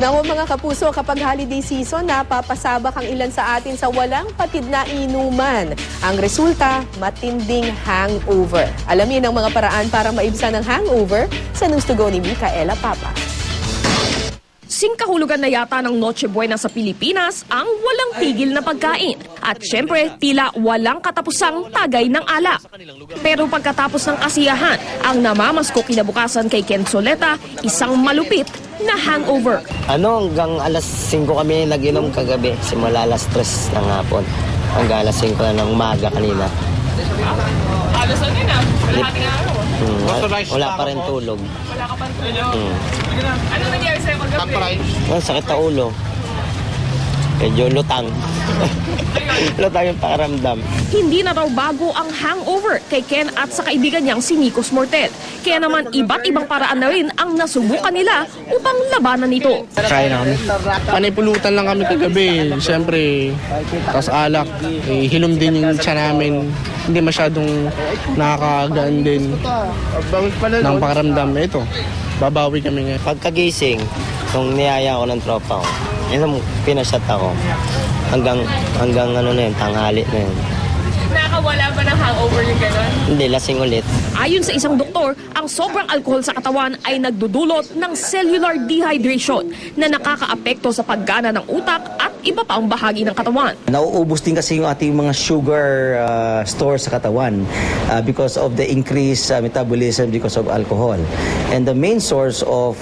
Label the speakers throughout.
Speaker 1: Naku mga kapuso, kapag holiday season, napapasabak ang ilan sa atin sa walang patid na inuman. Ang resulta, matinding hangover. Alamin ang mga paraan para maibsan ang hangover sa News to Go ni Micaela Papa.
Speaker 2: Singkahulugan na yata ng Noche Buena sa Pilipinas ang walang tigil na pagkain. At syempre, tila walang katapusang tagay ng alak. Pero pagkatapos ng kasiyahan, ang namamasko kinabukasan kay Ken Soleta, isang malupit na hangover.
Speaker 3: Hanggang alas 5 kami nag-inom kagabi, simula alas 3 ng hapon. Hanggang alas 5 na ng umaga kanina.
Speaker 2: Alas ano na? Kalahating araw.
Speaker 3: Wala pa rin tulog.
Speaker 2: Wala ka pa tulog. Ano nangyari sa'yo kagabi?
Speaker 3: Sakit na ulo. Medyo lutang. Lutang yung pakiramdam.
Speaker 2: Hindi na raw bago ang hangover kay Ken at sa kaibigan niyang si Nikos Mortel. Kaya naman iba't ibang paraan na rin ang nasubukan nila upang labanan ito.
Speaker 4: Kain na kami. Panipulutan lang kami kagabi. Siyempre, tas alak. Hilom din yung tiyan namin. Hindi masyadong nakakagaan din ng pakiramdam. Ito, babawi kami ngayon.
Speaker 3: Pagkagising, nung niyaya ko ng tropa ko, yun pinashot ako. Hanggang ano na yun, tanghali na yun.
Speaker 2: Nakawala ba ng hangover yung gano'n?
Speaker 3: Hindi, lasing ulit.
Speaker 2: Ayon sa isang doktor, ang sobrang alkohol sa katawan ay nagdudulot ng cellular dehydration na nakakaapekto sa paggana ng utak at iba pa ang bahagi ng katawan.
Speaker 5: Nauubos din kasi yung ating mga sugar store sa katawan because of the increased metabolism because of alcohol. And the main source of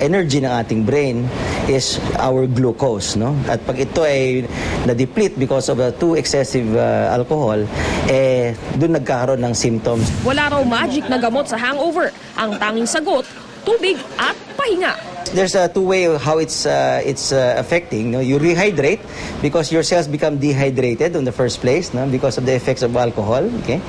Speaker 5: energy ng ating brain is our glucose. No? At pag ito ay na-deplete because of too excessive alcohol, doon nagkakaroon ng symptoms.
Speaker 2: Wala raw magic na gamot sa hangover. Ang tanging sagot, tubig at pahinga.
Speaker 5: There's a two-way of how it's affecting. No? You rehydrate because your cells become dehydrated in the first place, no? Because of the effects of alcohol. Okay.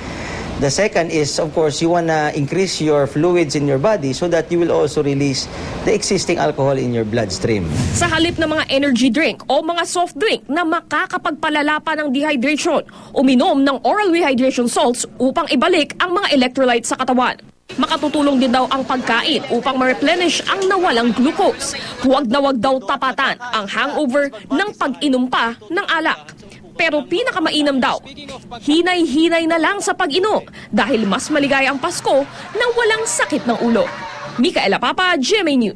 Speaker 5: The second is, of course, you want to increase your fluids in your body so that you will also release the existing alcohol in your bloodstream.
Speaker 2: Sa halip ng mga energy drink o mga soft drink na makakapagpalala pa ng dehydration, uminom ng oral rehydration salts upang ibalik ang mga electrolytes sa katawan. Makatutulong din daw ang pagkain upang ma-replenish ang nawalang glucose. Huwag na huwag daw tapatan ang hangover ng pag-inom pa ng alak. Pero pinakamainam daw, hinay-hinay na lang sa pag-inom dahil mas maligaya ang Pasko nang walang sakit ng ulo. Micaela Papa, GMA News.